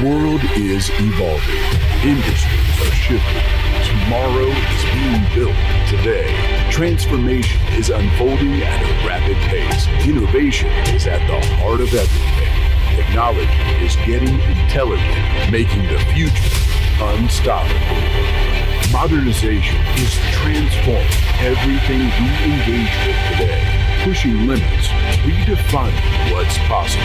world is evolving. Industries are shifting. Tomorrow is being built today. Transformation is unfolding at a rapid pace. Innovation is at the heart of everything. Technology is getting intelligent, making the future unstoppable. Modernization is transforming everything we engage with today, pushing limits, redefining what's possible.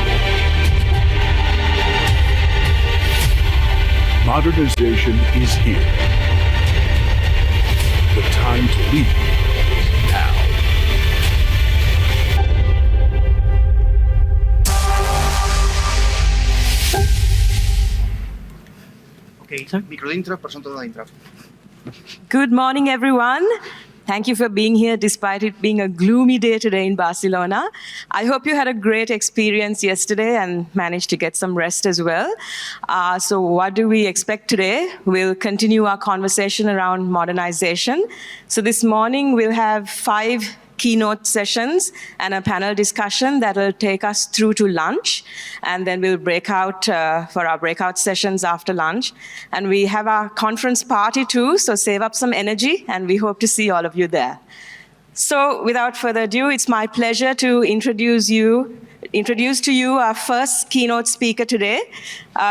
Modernization is here. The time to lead is now. Okay, micro d'intro, persona toda d'intro. Good morning, everyone. Thank you for being here despite it being a gloomy day today in Barcelona. I hope you had a great experience yesterday and managed to get some rest as well. So what do we expect today? We'll continue our conversation around modernization. So this morning we'll have 5 keynote sessions and a panel discussion that will take us through to lunch. And then we'll break out for our breakout sessions after lunch. And we have our conference party too, so save up some energy, and we hope to see all of you there. So without further ado, it's my pleasure to introduce to you our first keynote speaker today.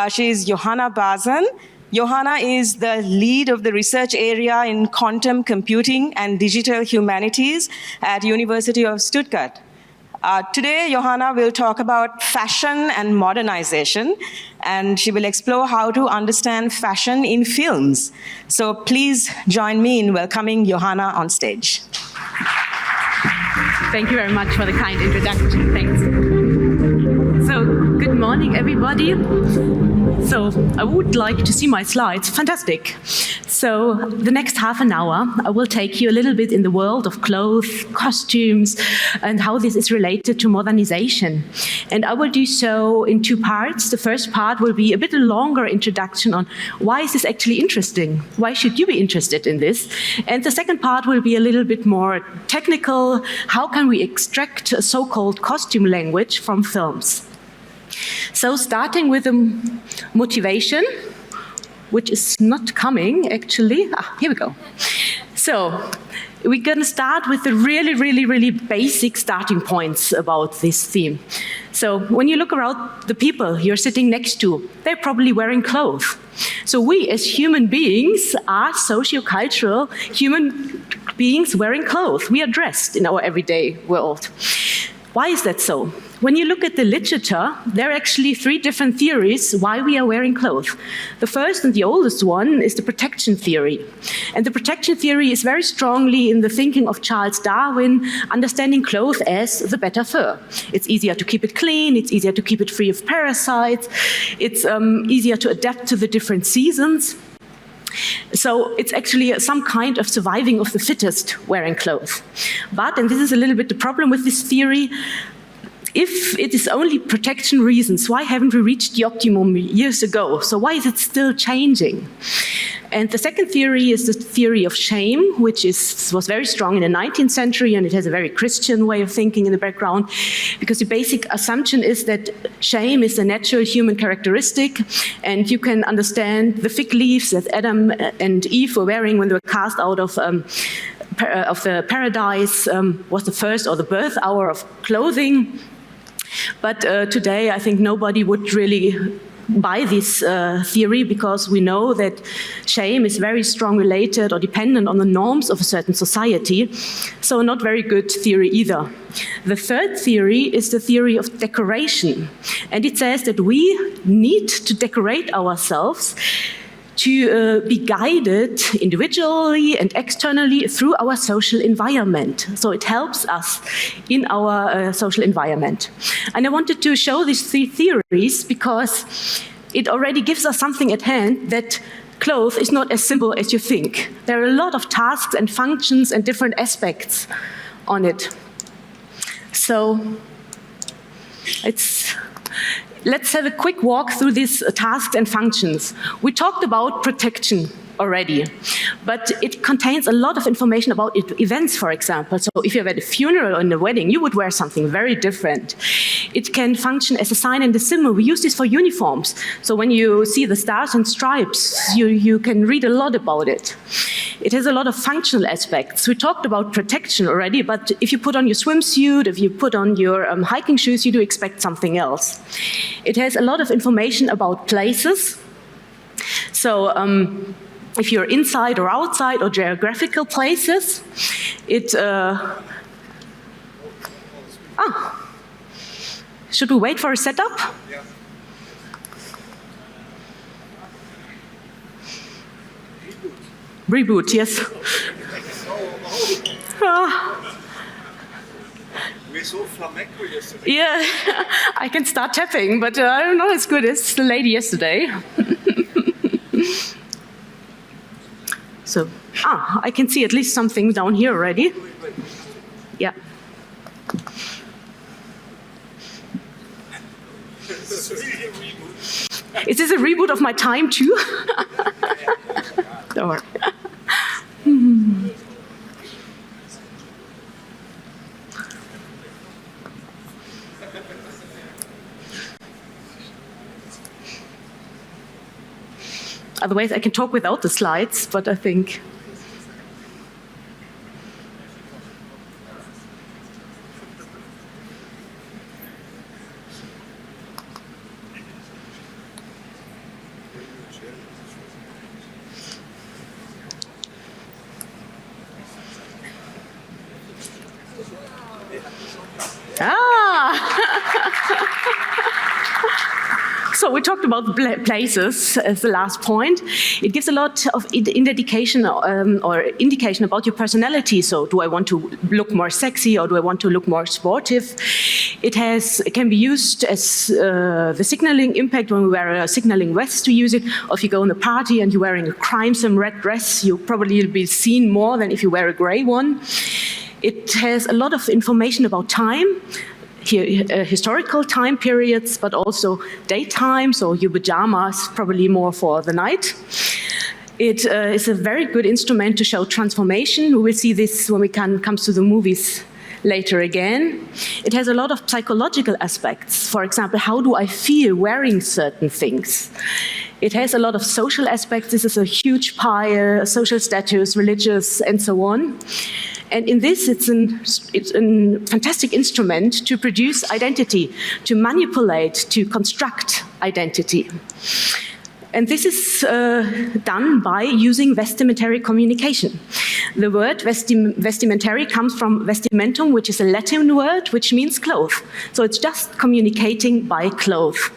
She is Johanna Bazen. Johanna is the lead of the research area in quantum computing and digital humanities at University of Stuttgart. Today, Johanna will talk about fashion and modernization, and she will explore how to understand fashion in films. So please join me in welcoming Johanna on stage. Thank you very much for the kind introduction. Thanks. So, good morning, everybody. So, I would like to see my slides. Fantastic. So, the next half an hour, I will take you a little bit in the world of clothes, costumes, and how this is related to modernization. And I will do so in 2 parts. The first part will be a bit longer introduction on why is this actually interesting? Why should you be interested in this? And the second part will be a little bit more technical. How can we extract a so-called costume language from films? So starting with the motivation, which is not coming, actually. Here we go. So we're going to start with the really basic starting points about this theme. So when you look around the people you're sitting next to, they're probably wearing clothes. So we as human beings are socio-cultural human beings wearing clothes. We are dressed in our everyday world. Why is that so? When you look at the literature, there are actually 3 different theories why we are wearing clothes. The first and the oldest one is the protection theory. And the protection theory is very strongly in the thinking of Charles Darwin, understanding clothes as the better fur. It's easier to keep it clean, it's easier to keep it free of parasites, it's easier to adapt to the different seasons. So it's actually some kind of surviving of the fittest wearing clothes. But, and this is a little bit the problem with this theory, if it is only protection reasons, why haven't we reached the optimum years ago? So why is it still changing? And the second theory is the theory of shame, which was very strong in the 19th century, and it has a very Christian way of thinking in the background, because the basic assumption is that shame is a natural human characteristic, and you can understand the fig leaves that Adam and Eve were wearing when they were cast out of the paradise, was the first or the birth hour of clothing. But today, I think nobody would really buy this theory, because we know that shame is very strongly related or dependent on the norms of a certain society. So not very good theory either. The third theory is the theory of decoration. And it says that we need to decorate ourselves to be guided individually and externally through our social environment. So it helps us in our social environment. And I wanted to show these 3 theories because it already gives us something at hand that clothes is not as simple as you think. There are a lot of tasks and functions and different aspects on it. So let's have a quick walk through these tasks and functions. We talked about protection already. But it contains a lot of information about events, for example. So if you have a funeral or a wedding, you would wear something very different. It can function as a sign and a symbol. We use this for uniforms. So when you see the stars and stripes, you can read a lot about it. It has a lot of functional aspects. We talked about protection already, but if you put on your swimsuit, if you put on your hiking shoes, you do expect something else. It has a lot of information about places. So if you're inside or outside or geographical places, it... Should we wait for a setup? Yeah. Reboot, yes. We saw flamenco yesterday. Yeah, I can start tapping, but I'm not as good as the lady yesterday. So, I can see at least something down here already. Yeah. Is this a reboot of my time too? Don't worry. Otherwise, I can talk without the slides, but I think... So we talked about places as the last point. It gives a lot of indication about your personality. So do I want to look more sexy or do I want to look more sportive? It can be used as the signaling impact when we wear a signaling vest to use it. Or if you go in a party and you're wearing a crimson red dress, you probably will be seen more than if you wear a gray one. It has a lot of information about time. Here, historical time periods, but also daytime, so your pajamas, probably more for the night. It is a very good instrument to show transformation. We will see this when we comes to the movies later again. It has a lot of psychological aspects. For example, how do I feel wearing certain things? It has a lot of social aspects. This is a huge pile, social status, religious, and so on. And in this, it's a fantastic instrument to produce identity, to manipulate, to construct identity. And this is done by using vestimentary communication. The word vestimentary comes from vestimentum, which is a Latin word, which means cloth. So it's just communicating by cloth.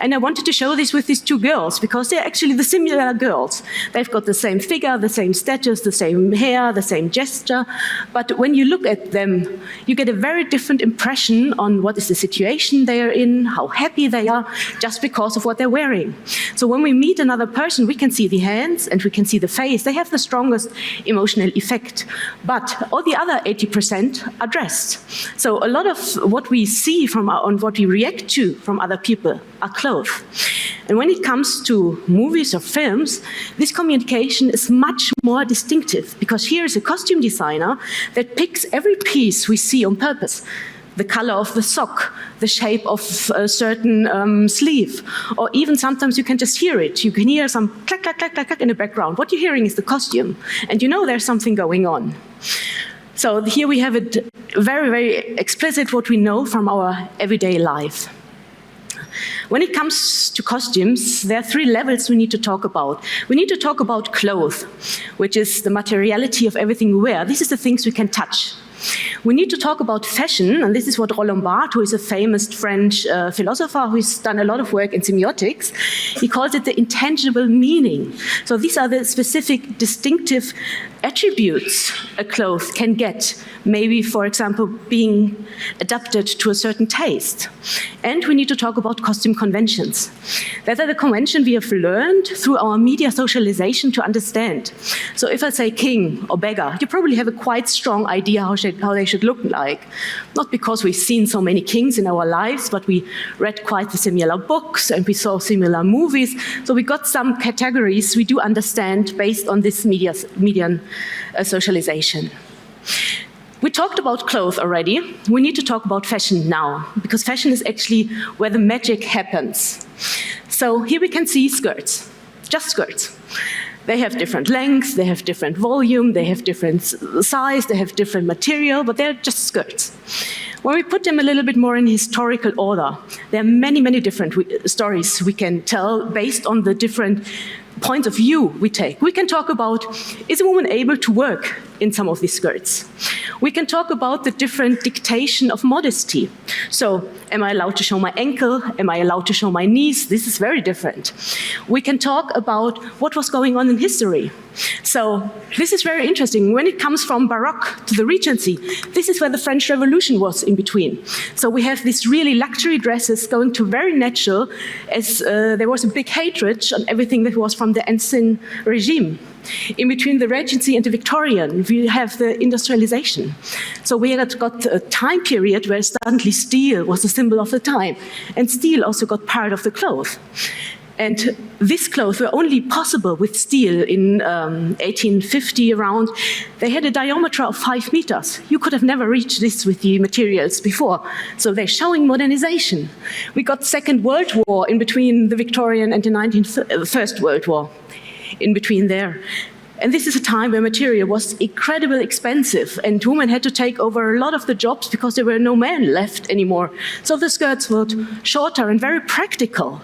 And I wanted to show this with these two girls, because they're actually the similar girls. They've got the same figure, the same status, the same hair, the same gesture. But when you look at them, you get a very different impression on what is the situation they are in, how happy they are, just because of what they're wearing. So when we meet another person, we can see the hands and we can see the face. They have the strongest emotional effect. But all the other 80% are dressed. So a lot of what we see and what we react to from other people are clothes. And when it comes to movies or films, this communication is much more distinctive, because here is a costume designer that picks every piece we see on purpose. The color of the sock, the shape of a certain sleeve, or even sometimes you can just hear it. You can hear some clack, clack, clack, clack, clack in the background. What you're hearing is the costume, and you know there's something going on. So here we have it very, very explicit what we know from our everyday life. When it comes to costumes, there are 3 levels we need to talk about. We need to talk about clothes, which is the materiality of everything we wear. This is the things we can touch. We need to talk about fashion, and this is what Roland Barthes, who is a famous French philosopher who's done a lot of work in semiotics, he calls it the intangible meaning. So these are the specific distinctive attributes a cloth can get, maybe, for example, being adapted to a certain taste. And we need to talk about costume conventions. That are the convention we have learned through our media socialization to understand. So if I say king or beggar, you probably have a quite strong idea how they should should look like. Not because we've seen so many kings in our lives, but we read quite the similar books and we saw similar movies. So we got some categories we do understand based on this median socialization. We talked about clothes already. We need to talk about fashion now, because fashion is actually where the magic happens. So here we can see skirts, just skirts. They have different lengths, they have different volume, they have different size, they have different material, but they're just skirts. When we put them a little bit more in historical order, there are many, many different stories we can tell based on the different points of view we take. We can talk about, is a woman able to work in some of these skirts? We can talk about the different dictation of modesty. So, am I allowed to show my ankle? Am I allowed to show my knees? This is very different. We can talk about what was going on in history. So, this is very interesting. When it comes from Baroque to the Regency, this is where the French Revolution was in between. So we have these really luxury dresses going to very natural, as there was a big hatred on everything that was from the Ancien regime. In between the Regency and the Victorian, we have the industrialization. So we had got a time period where suddenly steel was a symbol of the time, and steel also got part of the cloth. And these clothes were only possible with steel in 1850 around. They had a diameter of 5 meters. You could have never reached this with the materials before. So they're showing modernization. We got Second World War in between the Victorian and the First World War, in between there. And this is a time where material was incredibly expensive, and women had to take over a lot of the jobs because there were no men left anymore. So the skirts were shorter and very practical.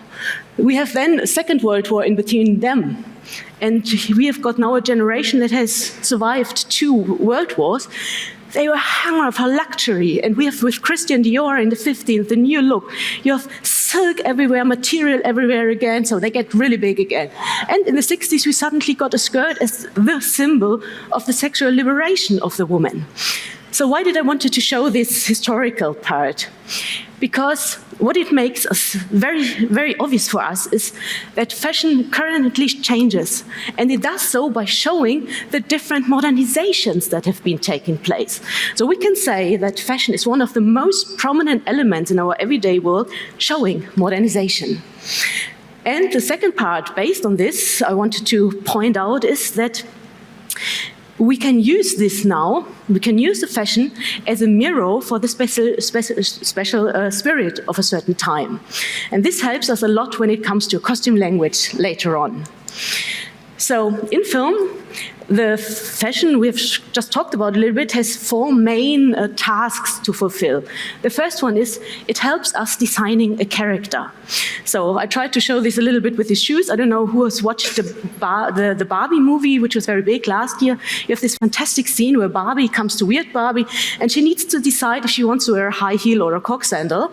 We have then a Second World War in between them. And we have got now a generation that has survived 2 world wars. They were hungry for luxury, and we have with Christian Dior in the 50s, the new look. You have silk everywhere, material everywhere again, so they get really big again. And in the 60s, we suddenly got a skirt as the symbol of the sexual liberation of the woman. So why did I want to show this historical part? Because what it makes us very, very obvious for us is that fashion currently changes, and it does so by showing the different modernizations that have been taking place. So we can say that fashion is one of the most prominent elements in our everyday world, showing modernization. And the second part, based on this, I wanted to point out is that we can use this now, we can use the fashion as a mirror for the special spirit of a certain time. And this helps us a lot when it comes to costume language later on. So in film, the fashion we've just talked about a little bit has 4 main tasks to fulfill. The first one is it helps us designing a character. So I tried to show this a little bit with his shoes. I don't know who has watched the Barbie movie, which was very big last year. You have this fantastic scene where Barbie comes to Weird Barbie, and she needs to decide if she wants to wear a high heel or a cock sandal.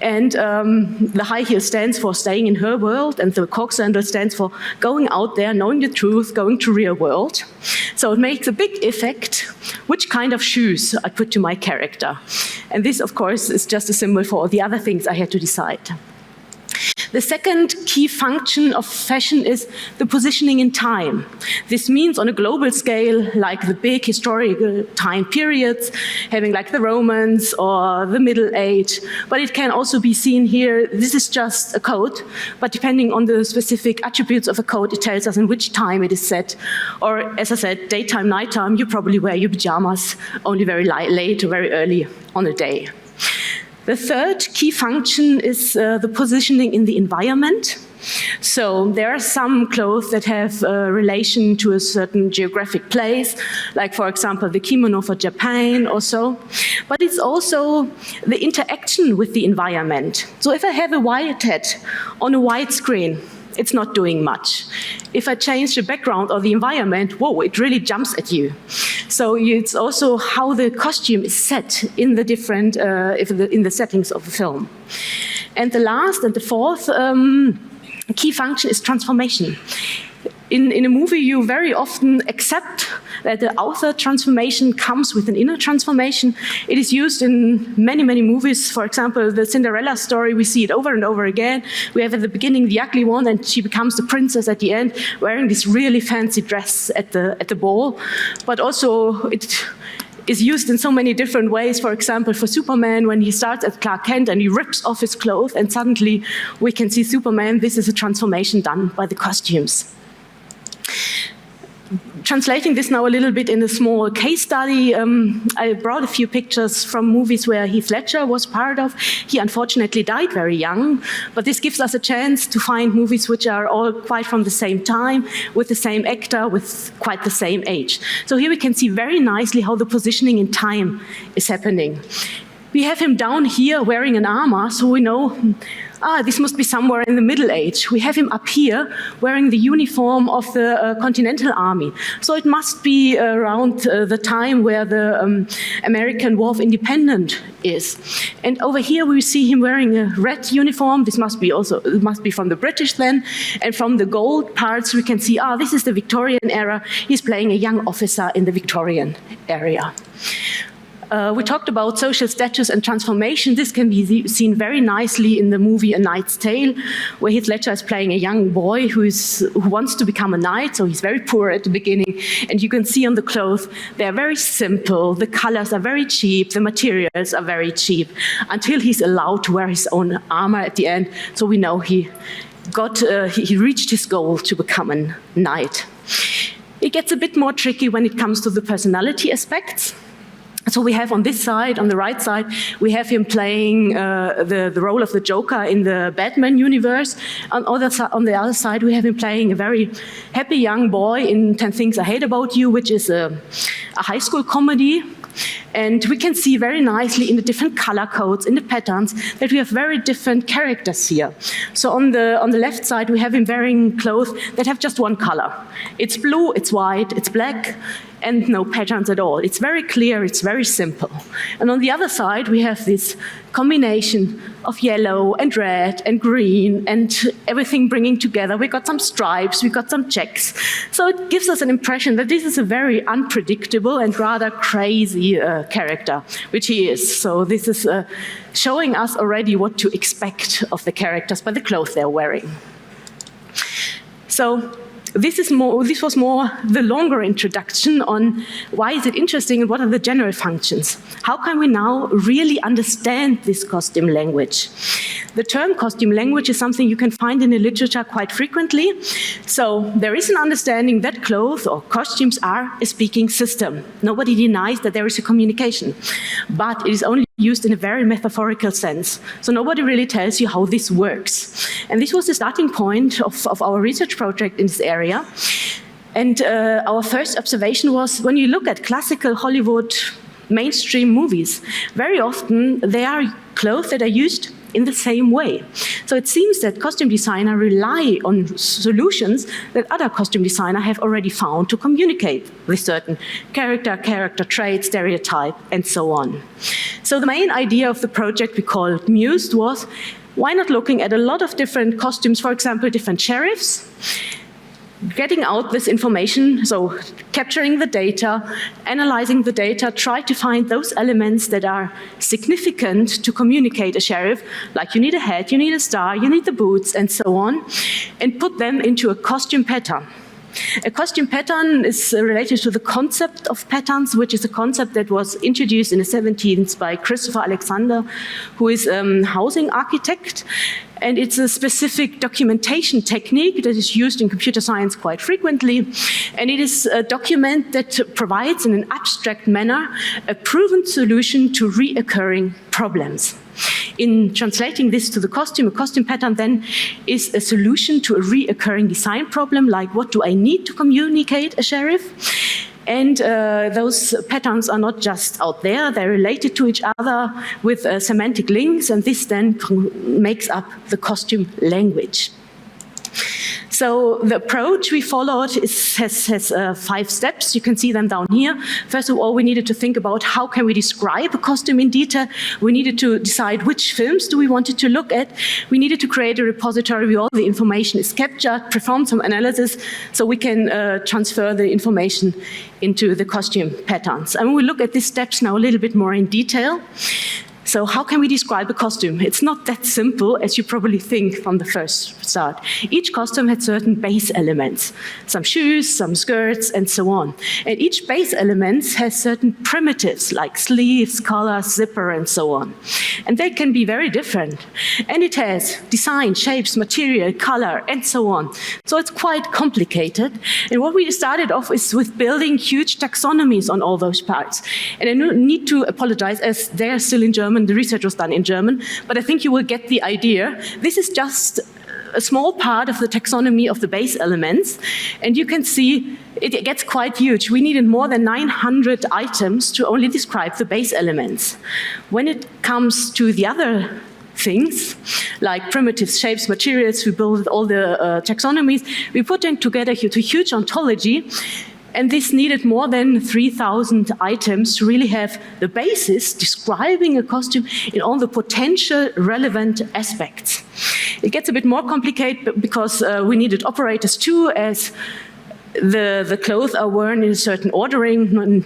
And the high heel stands for staying in her world, and the cock sandal stands for going out there, knowing the truth, going to real world. So it makes a big effect which kind of shoes I put to my character. And this, of course, is just a symbol for all the other things I had to decide. The second key function of fashion is the positioning in time. This means on a global scale, like the big historical time periods, having like the Romans or the Middle Age. But it can also be seen here, this is just a coat, but depending on the specific attributes of a coat, it tells us in which time it is set. Or as I said, daytime, nighttime, you probably wear your pajamas only very late or very early on a day. The third key function is the positioning in the environment. So there are some clothes that have a relation to a certain geographic place, like for example the kimono for Japan or so. But it's also the interaction with the environment. So if I have a white hat on a white screen, it's not doing much. If I change the background or the environment, whoa, it really jumps at you. So it's also how the costume is set in the different, in the settings of the film. And the last and the fourth key function is transformation. In a movie, you very often accept that the outer transformation comes with an inner transformation. It is used in many, many movies. For example, the Cinderella story, we see it over and over again. We have at the beginning the ugly one, and she becomes the princess at the end, wearing this really fancy dress at the ball. But also, is used in so many different ways. For example, for Superman, when he starts as Clark Kent and he rips off his clothes and suddenly we can see Superman, this is a transformation done by the costumes. Translating this now a little bit in a small case study, I brought a few pictures from movies where Heath Ledger was part of. He unfortunately died very young, but this gives us a chance to find movies which are all quite from the same time, with the same actor, with quite the same age. So here we can see very nicely how the positioning in time is happening. We have him down here wearing an armor, so we know, this must be somewhere in the Middle Age. We have him up here wearing the uniform of the Continental Army. So it must be around the time where the American War of Independence is. And over here we see him wearing a red uniform. This must be also, it must be from the British then. And from the gold parts we can see, this is the Victorian era. He's playing a young officer in the Victorian area. We talked about social status and transformation. This can be seen very nicely in the movie A Knight's Tale, where Heath Ledger is playing a young boy who wants to become a knight, so he's very poor at the beginning. And you can see on the clothes, they're very simple, the colors are very cheap, the materials are very cheap, until he's allowed to wear his own armor at the end, so we know he reached his goal to become a knight. It gets a bit more tricky when it comes to the personality aspects. So we have on this side, on the right side, we have him playing the role of the Joker in the Batman universe. On the other side, we have him playing a very happy young boy in 10 Things I Hate About You, which is a high school comedy. And we can see very nicely in the different color codes, in the patterns, that we have very different characters here. So on the left side, we have him wearing clothes that have just one color. It's blue, it's white, it's black, and no patterns at all. It's very clear, it's very simple. And on the other side, we have this combination of yellow and red and green and everything bringing together. We got some stripes, we got some checks. So it gives us an impression that this is a very unpredictable and rather crazy character, which he is. So this is showing us already what to expect of the characters by the clothes they're wearing. So this was more the longer introduction on why is it interesting and what are the general functions. How can we now really understand this costume language? The term costume language is something you can find in the literature quite frequently. So there is an understanding that clothes or costumes are a speaking system. Nobody denies that there is a communication, but it is only used in a very metaphorical sense. So nobody really tells you how this works. And this was the starting point of our research project in this area. And our first observation was when you look at classical Hollywood mainstream movies, very often they are clothes that are used in the same way. So it seems that costume designers rely on solutions that other costume designers have already found to communicate with certain character trait, stereotype, and so on. So the main idea of the project we called MUSED was, why not looking at a lot of different costumes, for example, different sheriffs, getting out this information, so capturing the data, analyzing the data, try to find those elements that are significant to communicate a sheriff, like you need a hat, you need a star, you need the boots, and so on, and put them into a costume pattern. A costume pattern is related to the concept of patterns, which is a concept that was introduced in the 17th by Christopher Alexander, who is a housing architect. And it's a specific documentation technique that is used in computer science quite frequently. And it is a document that provides, in an abstract manner, a proven solution to reoccurring problems. In translating this to the costume, a costume pattern then is a solution to a reoccurring design problem, like what do I need to communicate a sheriff? And those patterns are not just out there, they're related to each other with semantic links, and this then makes up the costume language. So the approach we followed has 5 steps. You can see them down here. First of all, we needed to think about how can we describe a costume in detail. We needed to decide which films do we want to look at. We needed to create a repository where all the information is captured, perform some analysis, so we can transfer the information into the costume patterns. And we look at these steps now a little bit more in detail. So how can we describe a costume? It's not that simple as you probably think from the first start. Each costume had certain base elements, some shoes, some skirts, and so on. And each base element has certain primitives like sleeves, collars, zipper, and so on. And they can be very different. And it has design, shapes, material, color, and so on. So it's quite complicated. And what we started off is with building huge taxonomies on all those parts. And I need to apologize as they are still in German. The research was done in German, but I think you will get the idea. This is just a small part of the taxonomy of the base elements, and you can see it gets quite huge. We needed more than 900 items to only describe the base elements. When it comes to the other things, like primitives, shapes, materials, we build all the taxonomies, we put them together to a huge ontology. And this needed more than 3,000 items to really have the basis describing a costume in all the potential relevant aspects. It gets a bit more complicated because we needed operators too, as the clothes are worn in a certain ordering.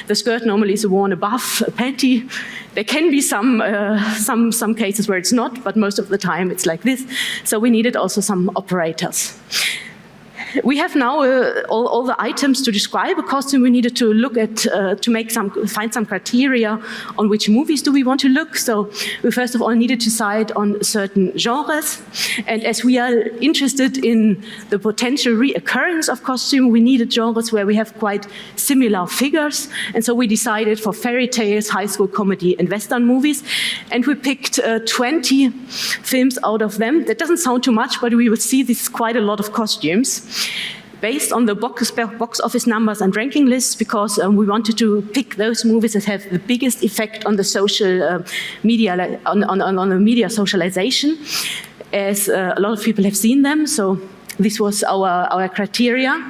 The skirt normally is worn above a panty. There can be some cases where it's not, but most of the time it's like this. So we needed also some operators. We have now all the items to describe a costume. We needed to look at, find some criteria on which movies do we want to look. So we first of all needed to decide on certain genres. And as we are interested in the potential reoccurrence of costume, we needed genres where we have quite similar figures. And so we decided for fairy tales, high school comedy, and Western movies. And we picked 20 films out of them. That doesn't sound too much, but we will see this is quite a lot of costumes. Based on the box office numbers and ranking lists, because we wanted to pick those movies that have the biggest effect on the social media, on the media socialization, as a lot of people have seen them. So this was our criteria.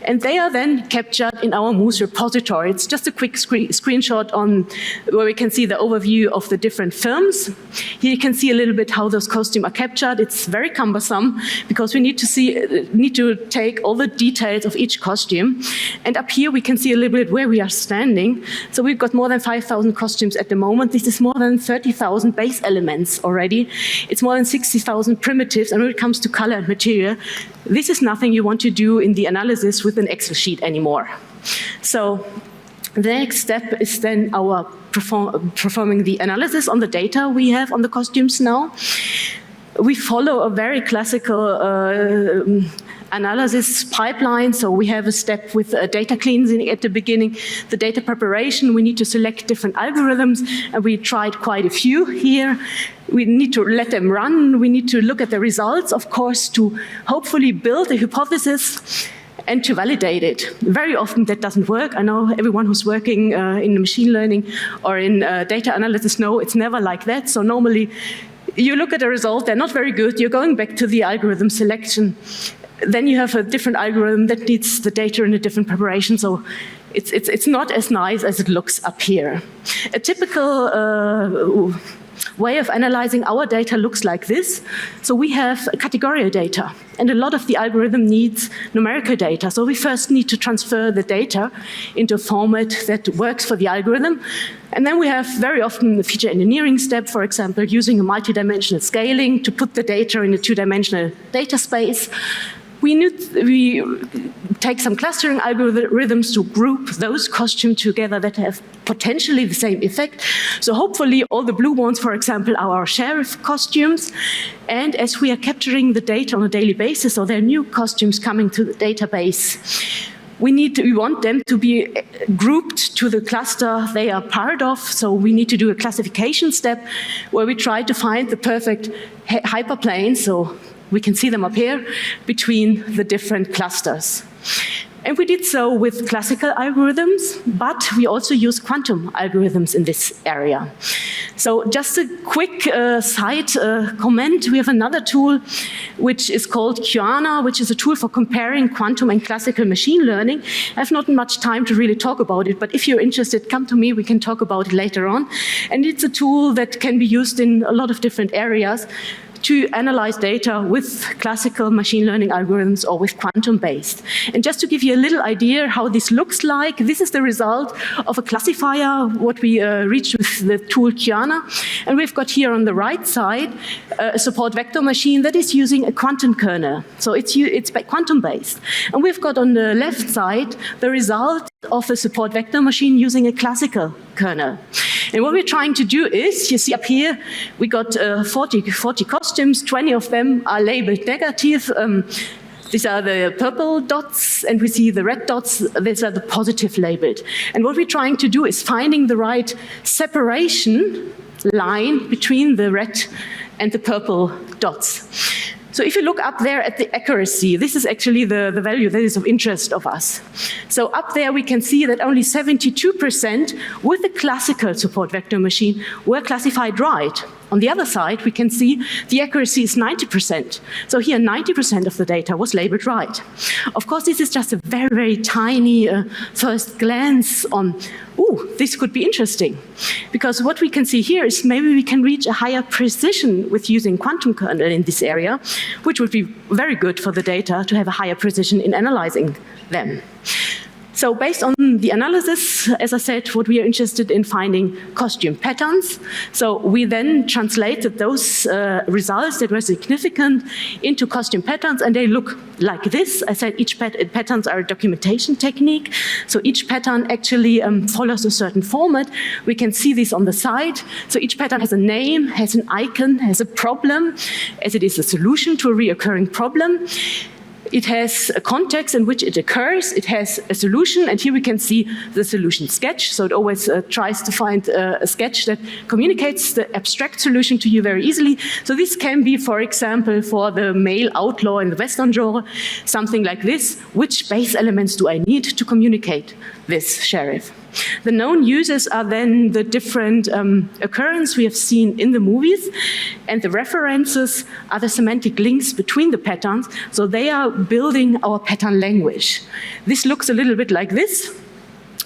And they are then captured in our Moose repository. It's just a quick screenshot on where we can see the overview of the different films. Here you can see a little bit how those costumes are captured. It's very cumbersome because we need to take all the details of each costume. And up here we can see a little bit where we are standing. So we've got more than 5,000 costumes at the moment. This is more than 30,000 base elements already. It's more than 60,000 primitives. And when it comes to color and material, this is nothing you want to do in the analysis with an Excel sheet anymore. So the next step is then our performing the analysis on the data we have on the costumes now. We follow a very classical analysis pipeline. So we have a step with data cleansing at the beginning, the data preparation. We need to select different algorithms, and we tried quite a few here. We need to let them run. We need to look at the results, of course, to hopefully build a hypothesis and to validate it. Very often that doesn't work. I know everyone who's working in machine learning or in data analysis know it's never like that. So normally you look at the result, they're not very good. You're going back to the algorithm selection. Then you have a different algorithm that needs the data in a different preparation. So it's not as nice as it looks up here. A typical way of analyzing our data looks like this. So we have categorical data, and a lot of the algorithm needs numerical data. So we first need to transfer the data into a format that works for the algorithm. And then we have very often the feature engineering step, for example, using a multidimensional scaling to put the data in a two-dimensional data space. We take some clustering algorithms to group those costumes together that have potentially the same effect. So hopefully all the blue ones, for example, are our sheriff costumes. And as we are capturing the data on a daily basis, so there are new costumes coming to the database, we want them to be grouped to the cluster they are part of. So we need to do a classification step where we try to find the perfect hyperplane. So we can see them up here between the different clusters. And we did so with classical algorithms, but we also use quantum algorithms in this area. So just a quick side comment, we have another tool which is called QANA, which is a tool for comparing quantum and classical machine learning. I have not much time to really talk about it, but if you're interested, come to me, we can talk about it later on. And it's a tool that can be used in a lot of different areas to analyze data with classical machine learning algorithms or with quantum-based. And just to give you a little idea how this looks like, this is the result of a classifier, what we reached with the tool Kiana. And we've got here on the right side a support vector machine that is using a quantum kernel. So it's quantum-based. And we've got on the left side the result of a support vector machine using a classical kernel. And what we're trying to do is, you see up here, we got 40 costumes, 20 of them are labeled negative. These are the purple dots, and we see the red dots, these are the positive labeled. And what we're trying to do is finding the right separation line between the red and the purple dots. So if you look up there at the accuracy, this is actually the value that is of interest of us. So up there we can see that only 72% with the classical support vector machine were classified right. On the other side, we can see the accuracy is 90%. So here, 90% of the data was labeled right. Of course, this is just a very, very tiny first glance on, this could be interesting. Because what we can see here is maybe we can reach a higher precision with using quantum kernel in this area, which would be very good for the data to have a higher precision in analyzing them. So based on the analysis, as I said, what we are interested in finding costume patterns. So we then translated those results that were significant into costume patterns, and they look like this. I said each patterns are a documentation technique. So each pattern actually follows a certain format. We can see this on the side. So each pattern has a name, has an icon, has a problem, as it is a solution to a reoccurring problem. It has a context in which it occurs, it has a solution, and here we can see the solution sketch. So it always tries to find a sketch that communicates the abstract solution to you very easily. So this can be, for example, for the male outlaw in the Western genre, something like this. Which base elements do I need to communicate this sheriff? The known users are then the different occurrences we have seen in the movies, and the references are the semantic links between the patterns, so they are building our pattern language. This looks a little bit like this.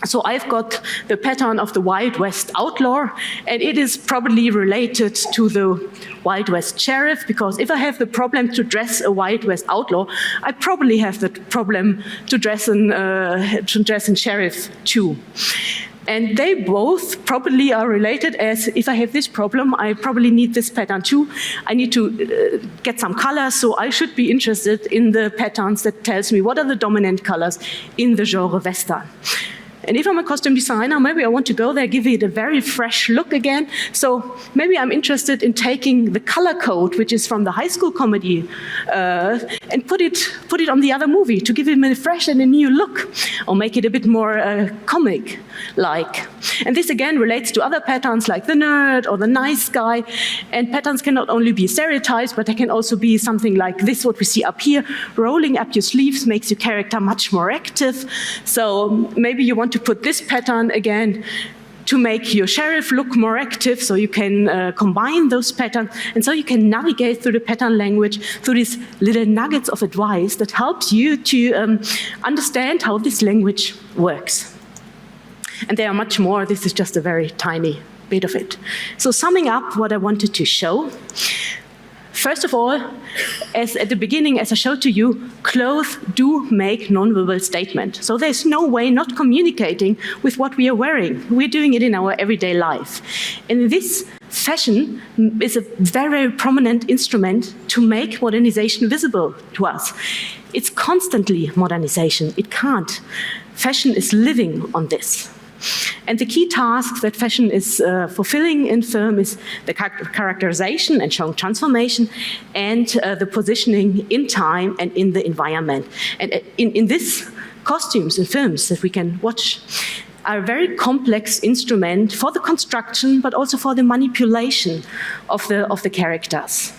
So I've got the pattern of the Wild West outlaw, and it is probably related to the Wild West sheriff, because if I have the problem to dress a Wild West outlaw, I probably have the problem to dress in sheriff too. And they both probably are related, as if I have this problem, I probably need this pattern too. I need to get some colors, so I should be interested in the patterns that tells me what are the dominant colors in the genre Western. And if I'm a costume designer, maybe I want to go there, give it a very fresh look again. So maybe I'm interested in taking the color code, which is from the high school comedy, and put it on the other movie to give it a fresh and a new look, or make it a bit more comic-like. And this again relates to other patterns like the nerd or the nice guy. And patterns can not only be stereotypes, but they can also be something like this, what we see up here. Rolling up your sleeves makes your character much more active. So maybe you want to put this pattern again to make your sheriff look more active, so you can combine those patterns, and so you can navigate through the pattern language through these little nuggets of advice that helps you to understand how this language works. And there are much more. This is just a very tiny bit of it. So summing up what I wanted to show, first of all, as at the beginning, as I showed to you, clothes do make non-verbal statement. So there's no way not communicating with what we are wearing. We're doing it in our everyday life. And this fashion is a very prominent instrument to make modernization visible to us. It's constantly modernization. It can't. Fashion is living on this. And the key task that fashion is fulfilling in film is the characterization and showing transformation, and the positioning in time and in the environment. And in this, costumes and films that we can watch are a very complex instrument for the construction, but also for the manipulation of the characters.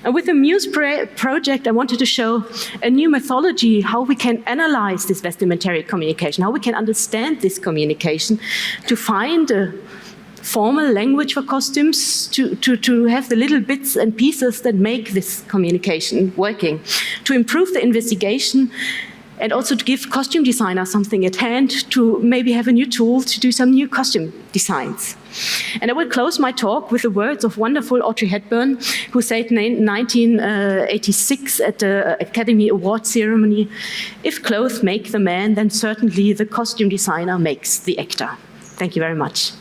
And with the Muse project, I wanted to show a new methodology, how we can analyze this vestimentary communication, how we can understand this communication to find a formal language for costumes, to have the little bits and pieces that make this communication working, to improve the investigation and also to give costume designers something at hand to maybe have a new tool to do some new costume designs. And I will close my talk with the words of wonderful Audrey Hepburn, who said in 1986 at the Academy Award ceremony, "If clothes make the man, then certainly the costume designer makes the actor." Thank you very much.